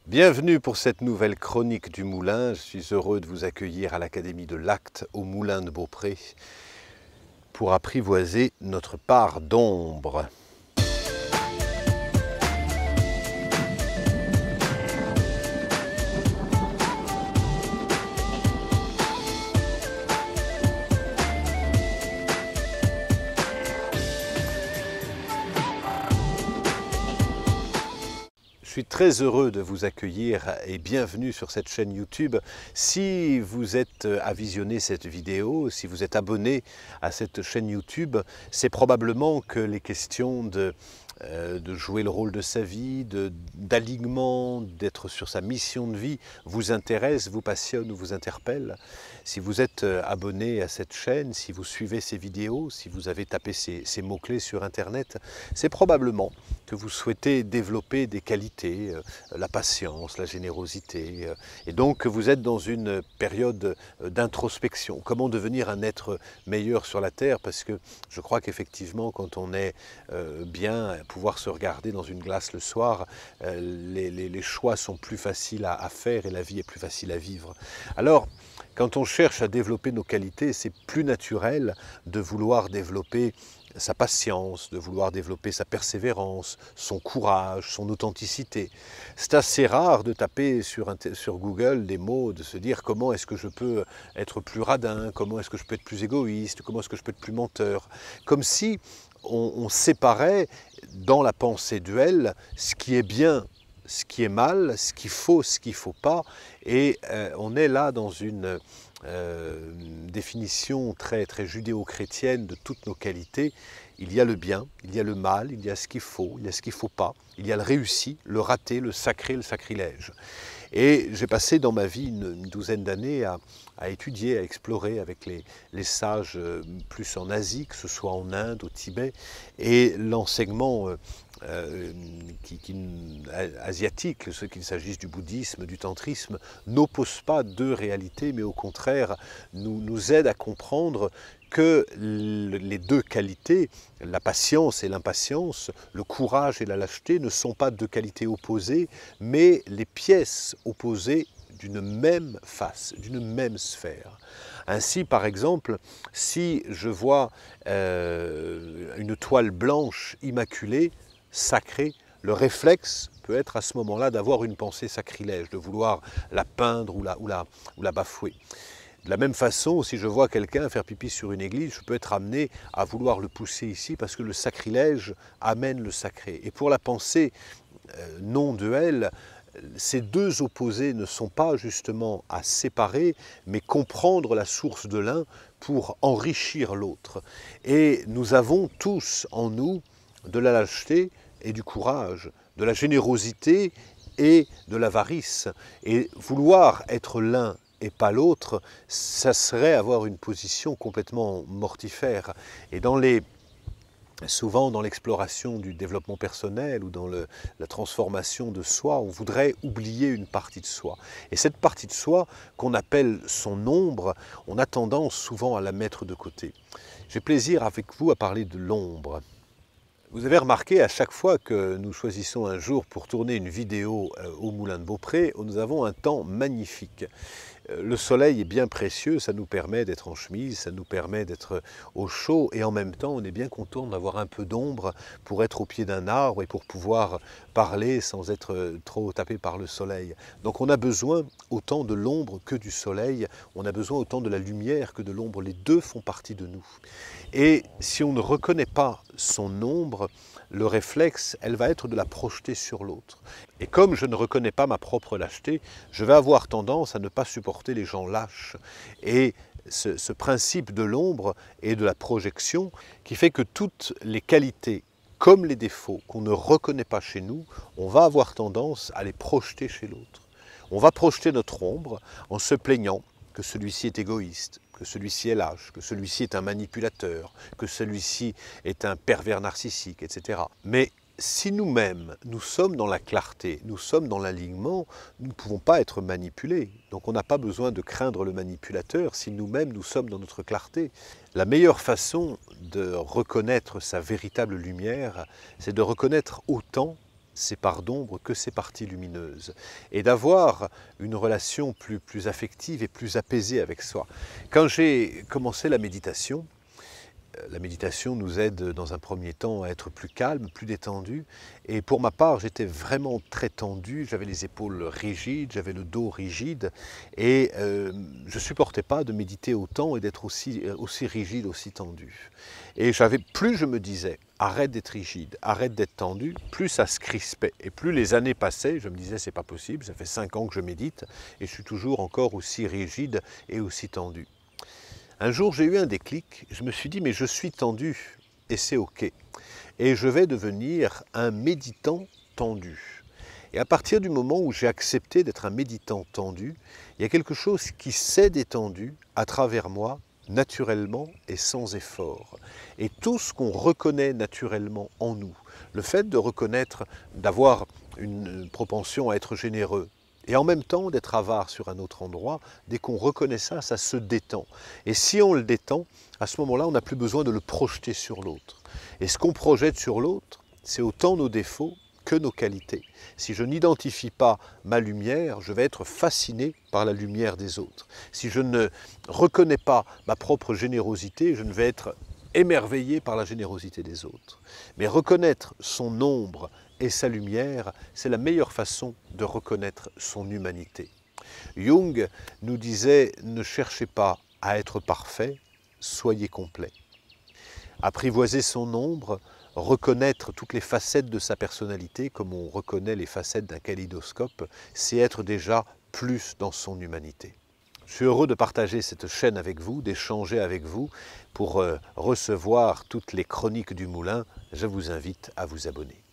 Bienvenue pour cette nouvelle chronique du Moulin. Je suis heureux de vous accueillir à l'Académie de l'Acte au Moulin de Beaupré pour apprivoiser notre part d'ombre. Je suis très heureux de vous accueillir et bienvenue sur cette chaîne YouTube. Si vous êtes à visionner cette vidéo, si vous êtes abonné à cette chaîne YouTube, c'est probablement que les questions de jouer le rôle de sa vie, d'alignement, d'être sur sa mission de vie, vous intéressent, vous passionnent ou vous interpellent. Si vous êtes abonné à cette chaîne, si vous suivez ces vidéos, si vous avez tapé ces mots-clés sur Internet, c'est probablement que vous souhaitez développer des qualités, la patience, la générosité, et donc que vous êtes dans une période d'introspection. Comment devenir un être meilleur sur la Terre? Parce que je crois qu'effectivement, quand on est bien, pouvoir se regarder dans une glace le soir, les choix sont plus faciles à faire et la vie est plus facile à vivre. Alors, quand on cherche à développer nos qualités, c'est plus naturel de vouloir développer sa patience, de vouloir développer sa persévérance, son courage, son authenticité. C'est assez rare de taper sur Google des mots, de se dire comment est-ce que je peux être plus radin, comment est-ce que je peux être plus égoïste, comment est-ce que je peux être plus menteur. Comme si on séparait dans la pensée duelle ce qui est bien, ce qui est mal, ce qu'il faut pas, et on est là dans une définition très judéo-chrétienne de toutes nos qualités. Il y a le bien, il y a le mal, il y a ce qu'il faut, il y a ce qu'il ne faut pas, il y a le réussi, le raté, le sacré, le sacrilège. Et j'ai passé dans ma vie une douzaine d'années à étudier, à explorer avec les sages plus en Asie, que ce soit en Inde, au Tibet, et l'enseignement asiatique, ce qu'il s'agisse du bouddhisme, du tantrisme, n'oppose pas deux réalités, mais au contraire nous aide à comprendre que les deux qualités, la patience et l'impatience, le courage et la lâcheté, ne sont pas deux qualités opposées, mais les pièces opposées d'une même face, d'une même sphère. Ainsi, par exemple, si je vois une toile blanche immaculée, sacrée, le réflexe peut être à ce moment-là d'avoir une pensée sacrilège, de vouloir la peindre ou la bafouer. De la même façon, si je vois quelqu'un faire pipi sur une église, je peux être amené à vouloir le pousser ici parce que le sacrilège amène le sacré. Et pour la pensée non duelle, ces deux opposés ne sont pas justement à séparer, mais comprendre la source de l'un pour enrichir l'autre. Et nous avons tous en nous de la lâcheté et du courage, de la générosité et de l'avarice. Et vouloir être l'un et pas l'autre, ça serait avoir une position complètement mortifère. Et souvent dans l'exploration du développement personnel ou dans la transformation de soi, on voudrait oublier une partie de soi. Et cette partie de soi, qu'on appelle son ombre, on a tendance souvent à la mettre de côté. J'ai plaisir avec vous à parler de l'ombre. Vous avez remarqué à chaque fois que nous choisissons un jour pour tourner une vidéo au Moulin de Beaupré, nous avons un temps magnifique. Le soleil est bien précieux, ça nous permet d'être en chemise, ça nous permet d'être au chaud et en même temps on est bien content d'avoir un peu d'ombre pour être au pied d'un arbre et pour pouvoir parler sans être trop tapé par le soleil. Donc on a besoin autant de l'ombre que du soleil, on a besoin autant de la lumière que de l'ombre, les deux font partie de nous. Et si on ne reconnaît pas son ombre, le réflexe, elle va être de la projeter sur l'autre. Et comme je ne reconnais pas ma propre lâcheté, je vais avoir tendance à ne pas supporter les gens lâches. Et ce principe de l'ombre et de la projection qui fait que toutes les qualités comme les défauts qu'on ne reconnaît pas chez nous, on va avoir tendance à les projeter chez l'autre. On va projeter notre ombre en se plaignant que celui-ci est égoïste, que celui-ci est lâche, que celui-ci est un manipulateur, que celui-ci est un pervers narcissique, etc. Mais si nous-mêmes, nous sommes dans la clarté, nous sommes dans l'alignement, nous ne pouvons pas être manipulés. Donc on n'a pas besoin de craindre le manipulateur si nous-mêmes, nous sommes dans notre clarté. La meilleure façon de reconnaître sa véritable lumière, c'est de reconnaître autant ces parts d'ombre que ces parties lumineuses, et d'avoir une relation plus affective et plus apaisée avec soi. Quand j'ai commencé la méditation nous aide dans un premier temps à être plus calme, plus détendu. Et pour ma part, j'étais vraiment très tendu, j'avais les épaules rigides, j'avais le dos rigide. Et je ne supportais pas de méditer autant et d'être aussi rigide, aussi tendu. Et plus je me disais, arrête d'être rigide, arrête d'être tendu, plus ça se crispait. Et plus les années passaient, je me disais, c'est pas possible, ça fait 5 ans que je médite et je suis toujours encore aussi rigide et aussi tendu. Un jour, j'ai eu un déclic, je me suis dit, mais je suis tendu, et c'est ok. Et je vais devenir un méditant tendu. Et à partir du moment où j'ai accepté d'être un méditant tendu, il y a quelque chose qui s'est détendu à travers moi, naturellement et sans effort. Et tout ce qu'on reconnaît naturellement en nous, le fait de reconnaître, d'avoir une propension à être généreux, et en même temps d'être avare sur un autre endroit, dès qu'on reconnaît ça, ça se détend. Et si on le détend, à ce moment-là, on n'a plus besoin de le projeter sur l'autre. Et ce qu'on projette sur l'autre, c'est autant nos défauts que nos qualités. Si je n'identifie pas ma lumière, je vais être fasciné par la lumière des autres. Si je ne reconnais pas ma propre générosité, je ne vais être émerveillé par la générosité des autres. Mais reconnaître son ombre et sa lumière, c'est la meilleure façon de reconnaître son humanité. Jung nous disait « Ne cherchez pas à être parfait, soyez complet ». Apprivoiser son ombre, reconnaître toutes les facettes de sa personnalité, comme on reconnaît les facettes d'un kaléidoscope, c'est être déjà plus dans son humanité. Je suis heureux de partager cette chaîne avec vous, d'échanger avec vous. Pour recevoir toutes les chroniques du Moulin, je vous invite à vous abonner.